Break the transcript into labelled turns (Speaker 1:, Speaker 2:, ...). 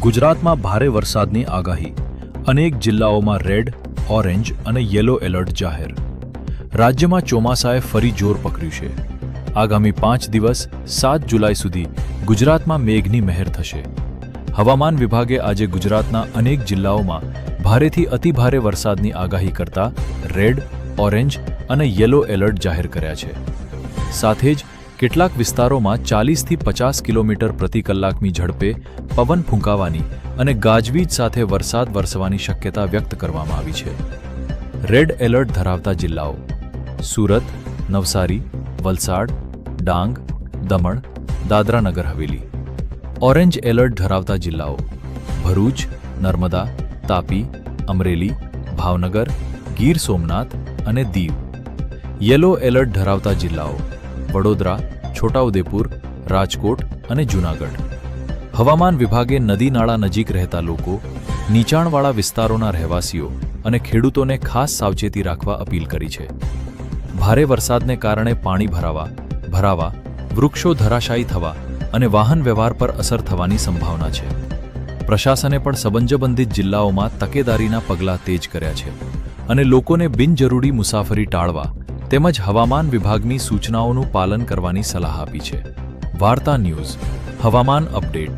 Speaker 1: ગુજરાતમાં ભારે વરસાદની આગાહી. અનેક જિલ્લાઓમાં રેડ, ઓરેન્જ અને યલો એલર્ટ જાહેર. રાજ્યમાં ચોમાસાએ ફરી જોર પકડ્યું છે. આગામી 5 દિવસ 7 જુલાઈ સુધી ગુજરાતમાં મેઘની મહેર થશે. હવામાન વિભાગે આજે ગુજરાતના અનેક જિલ્લાઓમાં ભારેથી અતિભારે વરસાદની આગાહી કરતા રેડ, ઓરેન્જ અને યલો એલર્ટ જાહેર કર્યા છે. સાથે જ કેટલાક વિસ્તારોમાં 40થી 50 કિલોમીટર પ્રતિ કલાકની ઝડપે પવન ફૂંકાવાની અને ગાજવીજ સાથે વરસાદ વરસવાની શક્યતા વ્યક્ત કરવામાં આવી છે. રેડ એલર્ટ ધરાવતા જિલ્લાઓ: સુરત, નવસારી, વલસાડ, ડાંગ, દમણ, દાદરા નગર હવેલી. ઓરેન્જ એલર્ટ ધરાવતા જિલ્લાઓ: ભરૂચ, નર્મદા, તાપી, અમરેલી, ભાવનગર, ગીર સોમનાથ અને દીવ. યલો એલર્ટ ધરાવતા જિલ્લાઓ: વડોદરા, છોટાઉદેપુર, રાજકોટ અને જૂનાગઢ. હવામાન વિભાગે નદી નાળા નજીક રહેતા લોકો, નીચાણવાળા વિસ્તારોના રહેવાસીઓ અને ખેડૂતોને ખાસ સાવચેતી રાખવા અપીલ કરી છે. ભારે વરસાદને કારણે પાણી ભરાવા, વૃક્ષો ધરાશાયી થવા અને વાહન વ્યવહાર પર અસર થવાની સંભાવના છે. પ્રશાસને પણ સંબંધિત જિલ્લાઓમાં તકેદારીના પગલાં તેજ કર્યા છે અને લોકોને બિનજરૂરી મુસાફરી ટાળવા તેમજ હવામાન વિભાગની સૂચનાઓનું પાલન કરવાની સલાહ આપી છે. વાર્તા ન્યૂઝ હવામાન અપડેટ.